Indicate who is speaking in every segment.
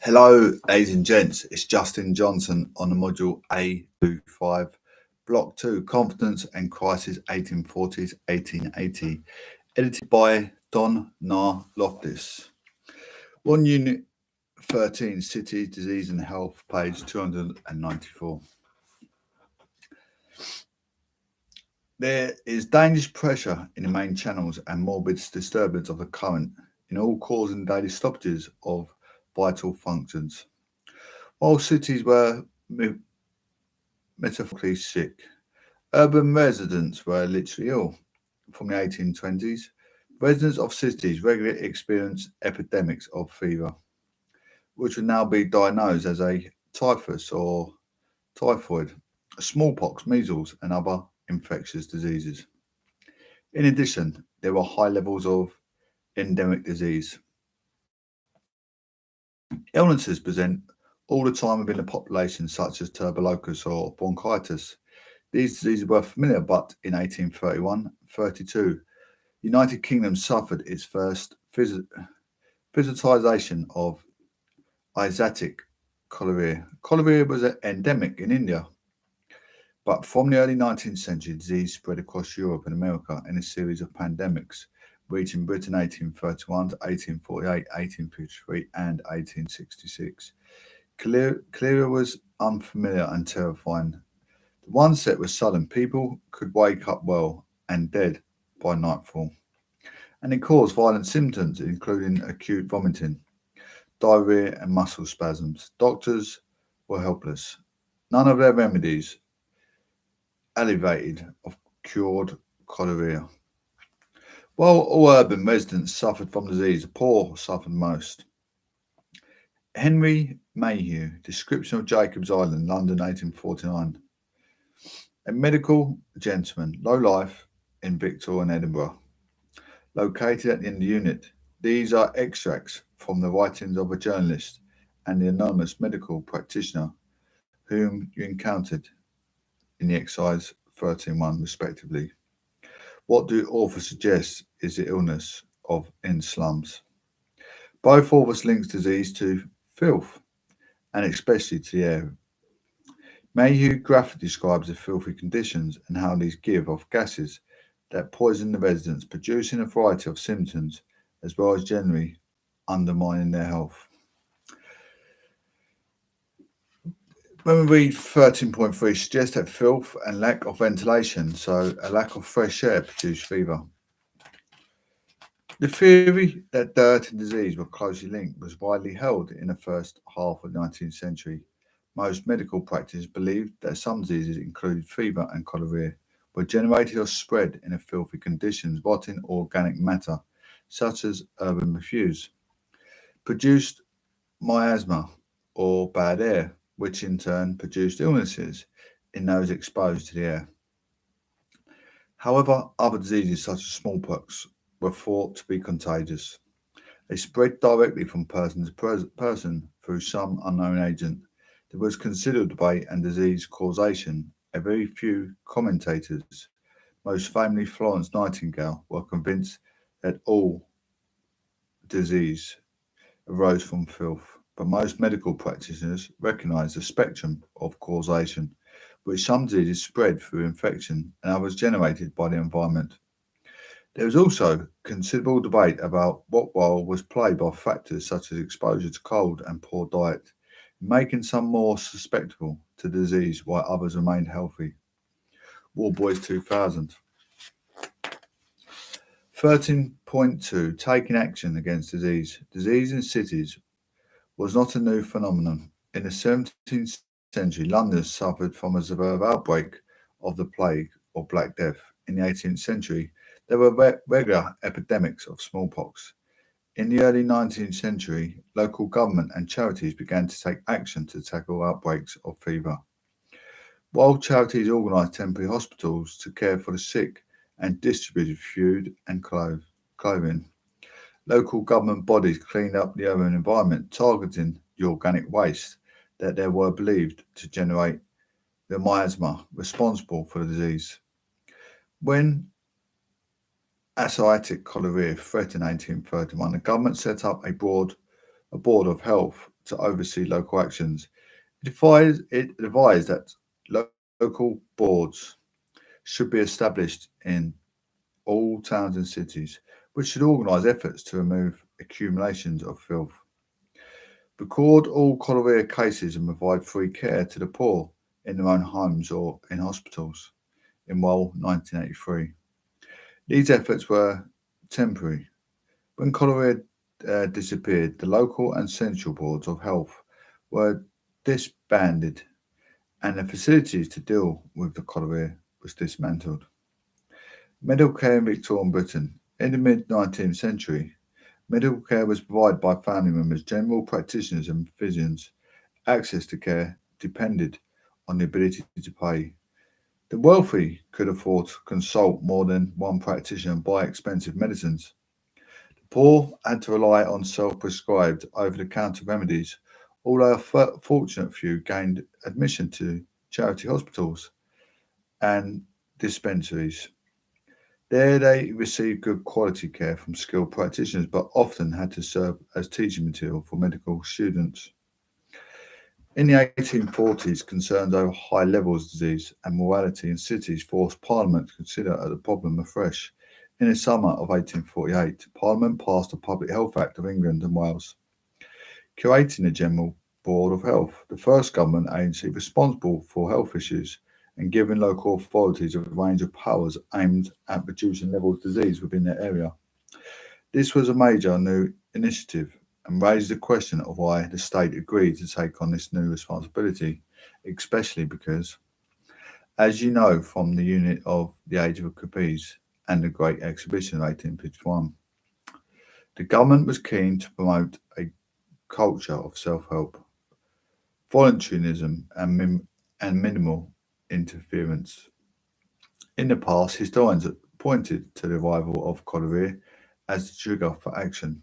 Speaker 1: Hello, ladies and gents. It's Justin Johnson on the module A25, Block 2, Confidence and Crisis 1840s 1880, edited by Loftus. 1 Unit 13, City, Disease and Health, page 294. There is dangerous pressure in the main channels and morbid disturbance of the current, in all causing daily stoppages of vital functions. While cities were metaphorically sick, urban residents were literally ill. From the 1820s, residents of cities regularly experienced epidemics of fever, which would now be diagnosed as a typhus or typhoid, smallpox, measles, and other infectious diseases. In addition, there were high levels of endemic disease. Illnesses present all the time within the population, such as tuberculosis or bronchitis. These diseases were familiar, but in 1831-32, United Kingdom suffered its first visitisation of Asiatic cholera. Cholera was endemic in India, but from the early 19th century, disease spread across Europe and America in a series of pandemics, reaching Britain 1831 to 1848, 1853, and 1866. Cholera was unfamiliar and terrifying. The one set was sudden. People could wake up well and dead by nightfall. And it caused violent symptoms, including acute vomiting, diarrhea, and muscle spasms. Doctors were helpless. None of their remedies alleviated or cured cholera. While all urban residents suffered from disease, the poor suffered most. Henry Mayhew, Description of Jacob's Island, London, 1849. A medical gentleman, low life in Victor and Edinburgh, located at the end of the unit. These are extracts from the writings of a journalist and the anonymous medical practitioner whom you encountered in the Excise 13.1, respectively. What do authors suggest is the illness of in slums? Both authors links disease to filth and especially to the air. Mayhew graphically describes the filthy conditions and how these give off gases that poison the residents, producing a variety of symptoms as well as generally undermining their health. When we read 13.3, suggests that filth and lack of ventilation, so a lack of fresh air, produce fever. The theory that dirt and disease were closely linked was widely held in the first half of the 19th century. Most medical practitioners believed that some diseases, including fever and cholera, were generated or spread in a filthy conditions, rotting organic matter, such as urban refuse, produced miasma or bad air, which in turn produced illnesses in those exposed to the air. However, other diseases such as smallpox were thought to be contagious. They spread directly from person to person through some unknown agent. There was considerable debate and disease causation. A very few commentators, most famously Florence Nightingale, were convinced that all disease arose from filth, but most medical practitioners recognized the spectrum of causation, which some diseases spread through infection and others generated by the environment. There was also considerable debate about what role was played by factors such as exposure to cold and poor diet, making some more susceptible to disease while others remained healthy. War Boys 2000. 13.2, Taking action against disease. Disease in cities was not a new phenomenon. In the 17th century, London suffered from a severe outbreak of the plague or Black Death. In the 18th century, there were regular epidemics of smallpox. In the early 19th century, local government and charities began to take action to tackle outbreaks of fever. While charities organised temporary hospitals to care for the sick and distributed food and clothing, local government bodies cleaned up the urban environment, targeting the organic waste that they were believed to generate the miasma responsible for the disease. When Asiatic cholera threatened 1831, the government set up a board of health to oversee local actions. It advised that local boards should be established in all towns and cities, which should organise efforts to remove accumulations of filth, record all cholera cases and provide free care to the poor in their own homes or in hospitals in 1983. These efforts were temporary. When cholera disappeared, the local and central boards of health were disbanded and the facilities to deal with the cholera was dismantled. Medical care in Victorian Britain. In the mid 19th century, medical care was provided by family members, general practitioners, and physicians. Access to care depended on the ability to pay. The wealthy could afford to consult more than one practitioner and buy expensive medicines. The poor had to rely on self prescribed, over the counter remedies, although a fortunate few gained admission to charity hospitals and dispensaries. There they received good quality care from skilled practitioners, but often had to serve as teaching material for medical students. In the 1840s, concerns over high levels of disease and mortality in cities forced Parliament to consider the problem afresh. In the summer of 1848, Parliament passed the Public Health Act of England and Wales, creating the General Board of Health, the first government agency responsible for health issues and giving local authorities a range of powers aimed at reducing levels of disease within their area. This was a major new initiative and raised the question of why the state agreed to take on this new responsibility, especially because, as you know from the unit of the Age of Capes and the Great Exhibition of 1851, the government was keen to promote a culture of self-help, voluntarism, and minimal interference. In the past, historians pointed to the arrival of cholera as the trigger for action.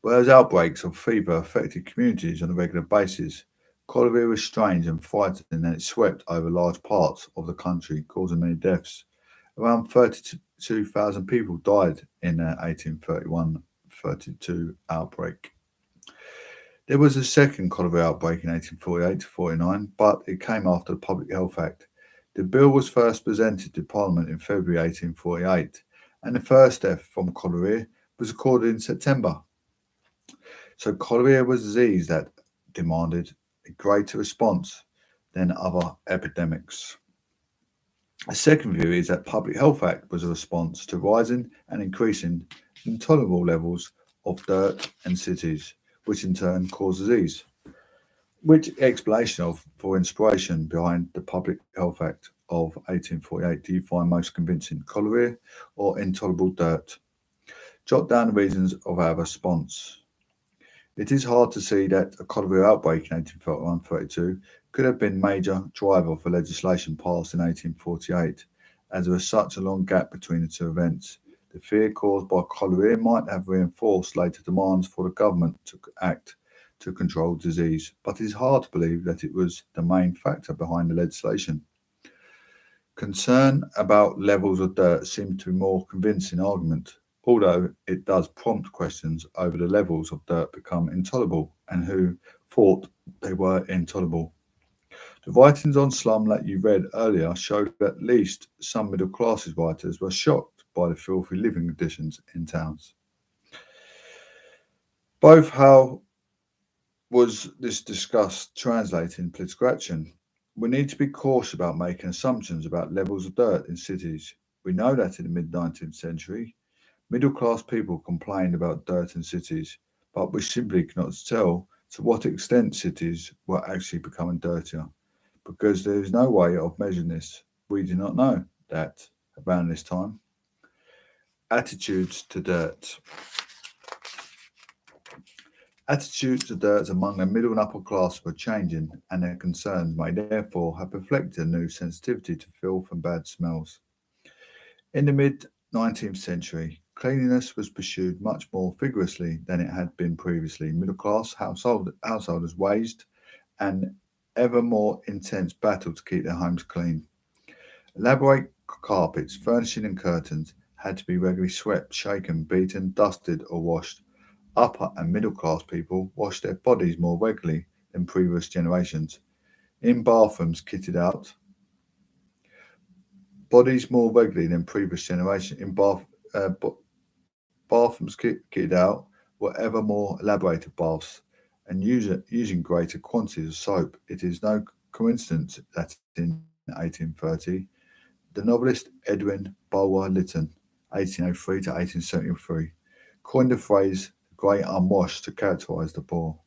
Speaker 1: Whereas outbreaks of fever affected communities on a regular basis, cholera was strange and frightening and it swept over large parts of the country, causing many deaths. Around 32,000 people died in the 1831-32 outbreak. There was a second cholera outbreak in 1848 to 49, but it came after the Public Health Act. The bill was first presented to Parliament in February 1848, and the first death from cholera was recorded in September. So cholera was a disease that demanded a greater response than other epidemics. A second view is that Public Health Act was a response to rising and increasing intolerable levels of dirt in cities, which in turn cause disease. Which explanation of for inspiration behind the Public Health Act of 1848 do you find most convincing, cholera or intolerable dirt? Jot down the reasons of our response. It is hard to see that a cholera outbreak in 1831-32 could have been a major driver for legislation passed in 1848, as there was such a long gap between the two events. The fear caused by cholera might have reinforced later demands for the government to act to control disease, but it is hard to believe that it was the main factor behind the legislation. Concern about levels of dirt seems to be more convincing argument, although it does prompt questions over the levels of dirt become intolerable and who thought they were intolerable. The writings on slum that you read earlier showed that at least some middle classes writers were shocked by the filthy living conditions in towns. Both how was this discussed translated in political action? We need to be cautious about making assumptions about levels of dirt in cities. We know that in the mid 19th century, middle class people complained about dirt in cities, but we simply cannot tell to what extent cities were actually becoming dirtier because there is no way of measuring this. We do not know that around this time. Attitudes to dirt. Attitudes to dirt among the middle and upper class were changing, and their concerns may therefore have reflected a new sensitivity to filth and bad smells. In the mid 19th century, cleanliness was pursued much more vigorously than it had been previously. Middle class householders waged an ever more intense battle to keep their homes clean. Elaborate carpets, furnishing, and curtains had to be regularly swept, shaken, beaten, dusted, or washed. upper and middle class people wash their bodies more regularly than previous generations. In bathrooms kitted out, bodies more regularly than previous generation. Bathrooms kitted out were ever more elaborated baths and using greater quantities of soap. It is no coincidence that in 1830, the novelist Edwin Bulwer Lytton, 1803 to 1873, coined the phrase "the great unwashed" to characterise the poor.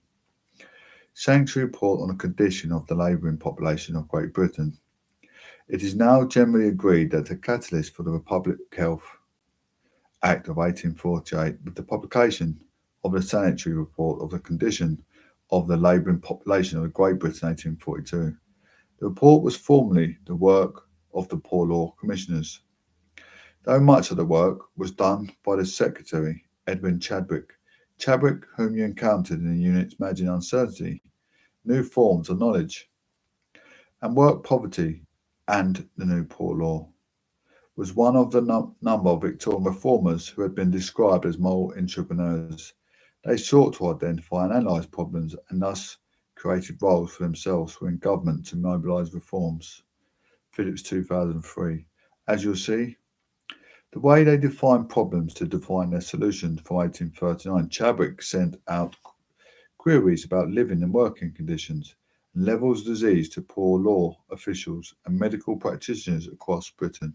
Speaker 1: Sanctuary report on the condition of the labouring population of Great Britain. It is now generally agreed that the catalyst for the Republic Health Act of 1848 was the publication of the Sanitary Report of the Condition of the Labouring Population of Great Britain 1842. The report was formerly the work of the Poor Law Commissioners, though much of the work was done by the Secretary, Edwin Chadwick. Chadwick, whom you encountered in the unit's Managing Uncertainty, New Forms of Knowledge, and Work Poverty and the New Poor Law, was one of the number of Victorian reformers who had been described as moral entrepreneurs. They sought to identify and analyse problems and thus created roles for themselves within government to mobilise reforms. Phillips 2003. As you'll see, the way they define problems to define their solutions from 1839, Chadwick sent out queries about living and working conditions and levels of disease to poor law officials and medical practitioners across Britain.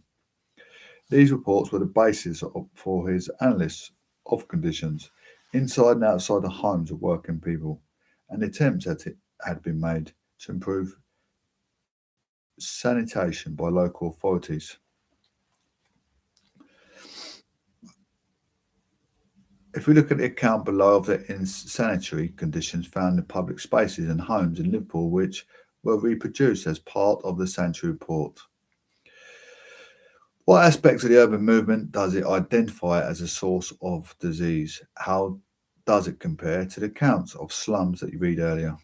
Speaker 1: These reports were the basis for his analysis of conditions inside and outside the homes of working people, and attempts that it had been made to improve sanitation by local authorities. If we look at the account below of the insanitary conditions found in public spaces and homes in Liverpool, which were reproduced as part of the Sanitary Report. What aspects of the urban movement does it identify as a source of disease? How does it compare to the accounts of slums that you read earlier?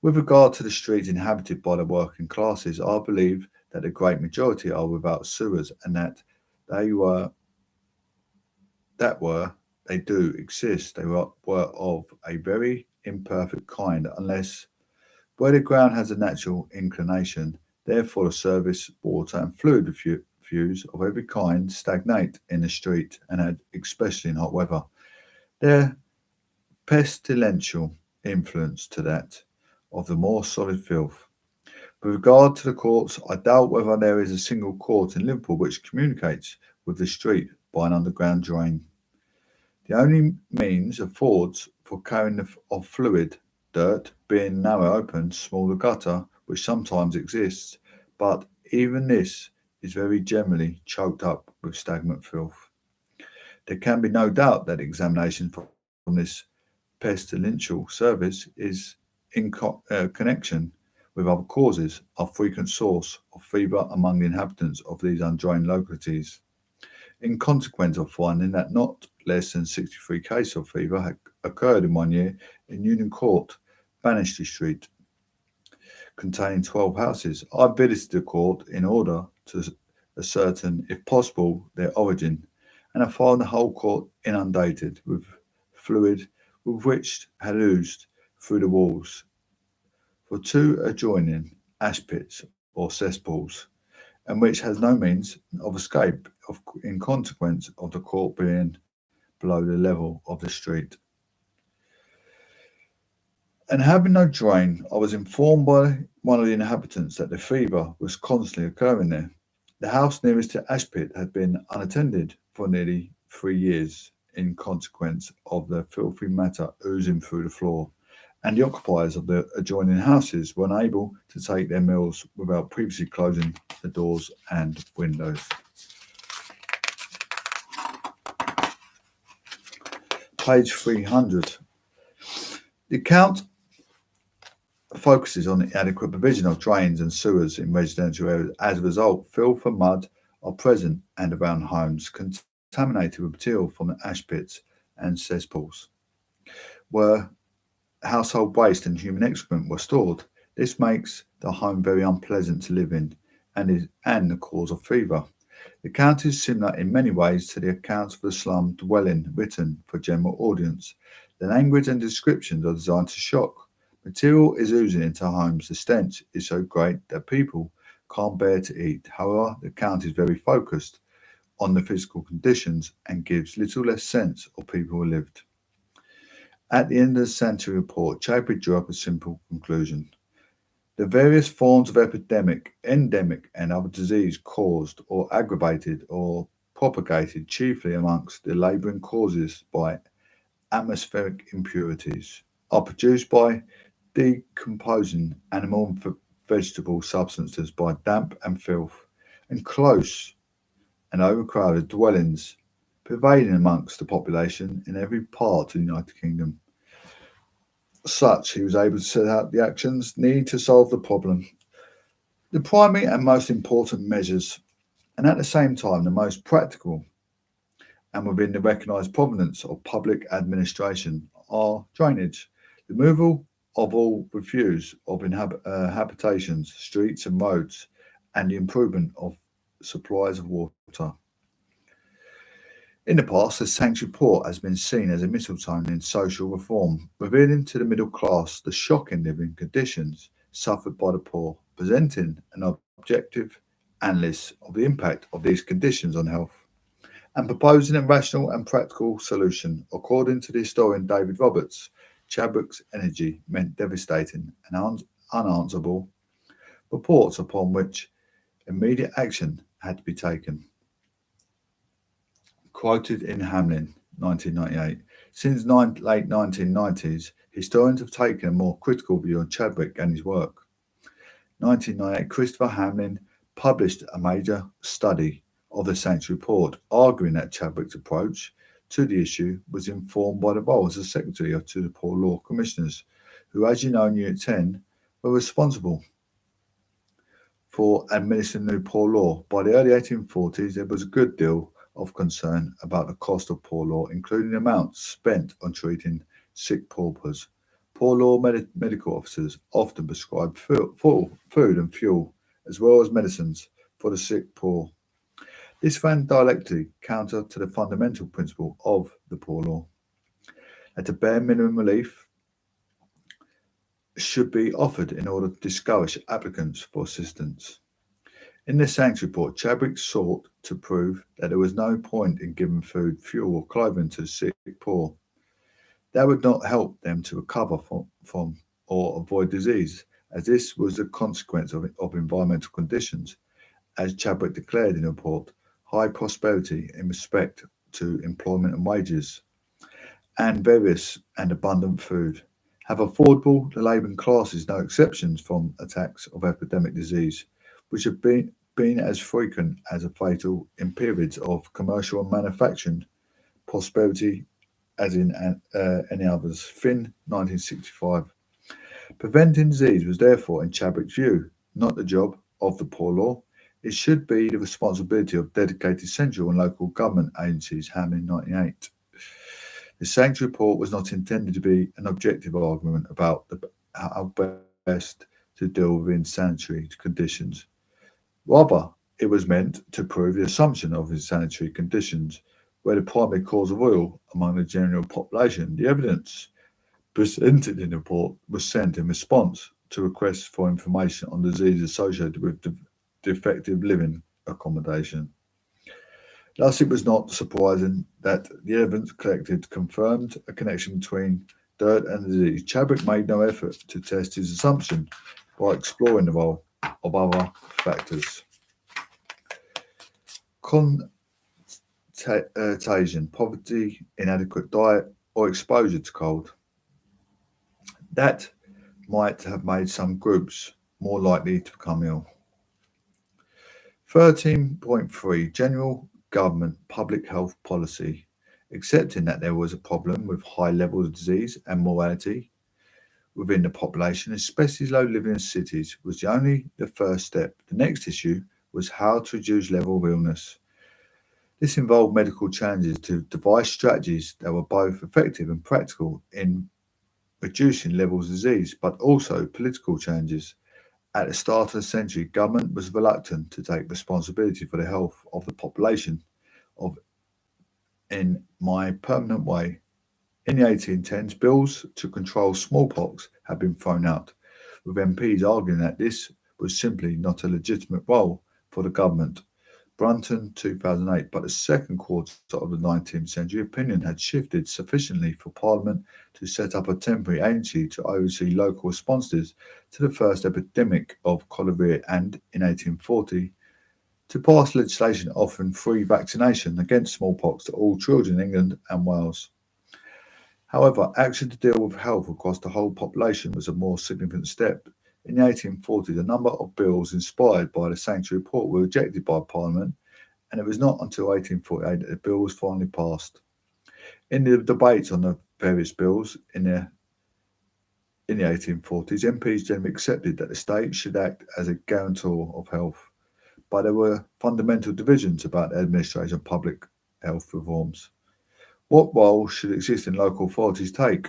Speaker 1: With regard to the streets inhabited by the working classes, I believe that the great majority are without sewers and that they were they do exist. They were of a very imperfect kind, unless where the ground has a natural inclination, therefore the surface, water, and fluid diffuse of every kind stagnate in the street, and especially in hot weather. Their pestilential influence to that of the more solid filth. With regard to the courts, I doubt whether there is a single court in Liverpool which communicates with the street by an underground drain. The only means affords for carrying of fluid, dirt, being narrow open, smaller gutter, which sometimes exists, but even this is very generally choked up with stagnant filth. There can be no doubt that examination from this pestilential service is in connection with other causes, a frequent source of fever among the inhabitants of these undrained localities. In consequence of finding that not less than 63 cases of fever had occurred in 1 year in Union Court, Bannister Street, containing 12 houses, I visited the court in order to ascertain, if possible, their origin, and I found the whole court inundated with fluid with which had oozed through the walls for two adjoining ash pits or cesspools, and which has no means of escape in consequence of the court being below the level of the street. And having no drain, I was informed by one of the inhabitants that the fever was constantly occurring there. The house nearest to Ashpit had been unattended for nearly 3 years in consequence of the filthy matter oozing through the floor, and the occupiers of the adjoining houses were unable to take their meals without previously closing the doors and windows. Page 300. The account focuses on the adequate provision of drains and sewers in residential areas. As a result, filth and mud are present and around homes contaminated with material from the ash pits and cesspools, where household waste and human excrement were stored. This makes the home very unpleasant to live in and the cause of fever. The account is similar in many ways to the accounts of the slum dwelling written for general audience. The language and descriptions are designed to shock. Material is oozing into homes. The stench is so great that people can't bear to eat. However, the account is very focused on the physical conditions and gives little less sense of people who lived. At the end of the sanitary report, Chapek drew up a simple conclusion. The various forms of epidemic, endemic, and other disease caused or aggravated or propagated chiefly amongst the labouring causes by atmospheric impurities are produced by decomposing animal and vegetable substances by damp and filth, and close and overcrowded dwellings prevailing amongst the population in every part of the United Kingdom. Such, he was able to set out the actions needed to solve the problem. The primary and most important measures, and at the same time the most practical and within the recognised provenance of public administration, are drainage, the removal of all refuse of habitations, streets and roads, and the improvement of supplies of water. In the past, the Sanctuary Report has been seen as a milestone in social reform, revealing to the middle class the shocking living conditions suffered by the poor, presenting an objective analysis of the impact of these conditions on health, and proposing a rational and practical solution. According to the historian David Roberts, Chadwick's energy meant devastating and unanswerable reports upon which immediate action had to be taken. Quoted in Hamlin, 1998. Since late 1990s, historians have taken a more critical view on Chadwick and his work. 1998, Christopher Hamlin published a major study of the Sanctuary Report, arguing that Chadwick's approach to the issue was informed by the role as a secretary to the Poor Law Commissioners, who, as you know, in Unit 10, were responsible for administering the poor law. By the early 1840s, there was a good deal of concern about the cost of poor law, including the amounts spent on treating sick paupers. Poor law medical officers often prescribed food and fuel, as well as medicines, for the sick poor. This ran directly counter to the fundamental principle of the poor law, that the bare minimum relief should be offered in order to discourage applicants for assistance. In the Sanctuary Report, Chadwick sought to prove that there was no point in giving food, fuel, or clothing to the sick poor. That would not help them to recover from or avoid disease, as this was a consequence of environmental conditions. As Chadwick declared in the report, high prosperity in respect to employment and wages, and various and abundant food, have affordable the labouring classes no exceptions from attacks of epidemic disease, which have been as frequent as are fatal in periods of commercial and manufacturing prosperity as in any others. Finn, 1965. Preventing disease was therefore, in Chadwick's view, not the job of the poor law. It should be the responsibility of dedicated central and local government agencies, Hamlin 1998. The Sanctuary Report was not intended to be an objective argument about how best to deal with insanitary conditions. Rather, it was meant to prove the assumption of insanitary conditions where the primary cause of oil among the general population. The evidence presented in the report was sent in response to requests for information on diseases associated with defective living accommodation. Thus, it was not surprising that the evidence collected confirmed a connection between dirt and disease. Chadwick made no effort to test his assumption by exploring the role of other factors. Contagion, poverty, inadequate diet, or exposure to cold. That might have made some groups more likely to become ill. 13.3 General Government Public Health Policy. Accepting that there was a problem with high levels of disease and mortality within the population, especially those living in cities, was only the first step. The next issue was how to reduce level of illness. This involved medical challenges to devise strategies that were both effective and practical in reducing levels of disease, but also political changes At the start of the century, government was reluctant to take responsibility for the health of the population of in my permanent way. In the 1810s, bills to control smallpox had been thrown out, with MPs arguing that this was simply not a legitimate role for the government. Brunton, 2008, but the second quarter of the 19th century, opinion had shifted sufficiently for Parliament to set up a temporary agency to oversee local responses to the first epidemic of cholera and, in 1840, to pass legislation offering free vaccination against smallpox to all children in England and Wales. However, action to deal with health across the whole population was a more significant step. In the 1840s, a number of bills inspired by the Sanctuary Report were rejected by Parliament, and it was not until 1848 that the bill was finally passed. In the debates on the various bills in the 1840s, MPs generally accepted that the state should act as a guarantor of health, but there were fundamental divisions about the administration of public health reforms. What role should existing local authorities take?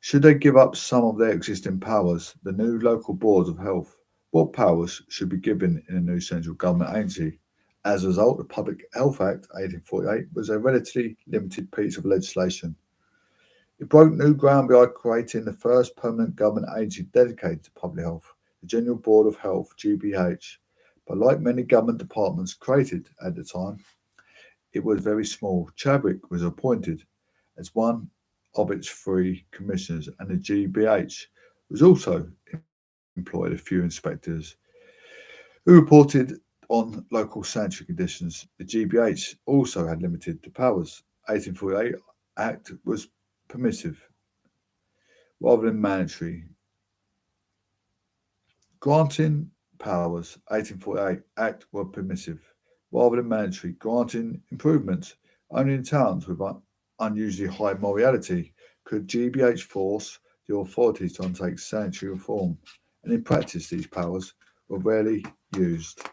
Speaker 1: Should they give up some of their existing powers? The new local boards of health, what powers should be given in a new central government agency? As a result, the Public Health Act 1848 was a relatively limited piece of legislation. It broke new ground by creating the first permanent government agency dedicated to public health, the General Board of Health (GBH). But like many government departments created at the time, it was very small. Chadwick was appointed as one of its three commissioners, and the GBH was also employed a few inspectors who reported on local sanitary conditions. The GBH also had limited powers. 1848 Act was permissive rather than mandatory. Granting powers, 1848 Act were permissive rather than mandatory, granting improvements. Only in towns with unusually high morality could GBH force the authorities to undertake sanitary reform, and in practice these powers were rarely used.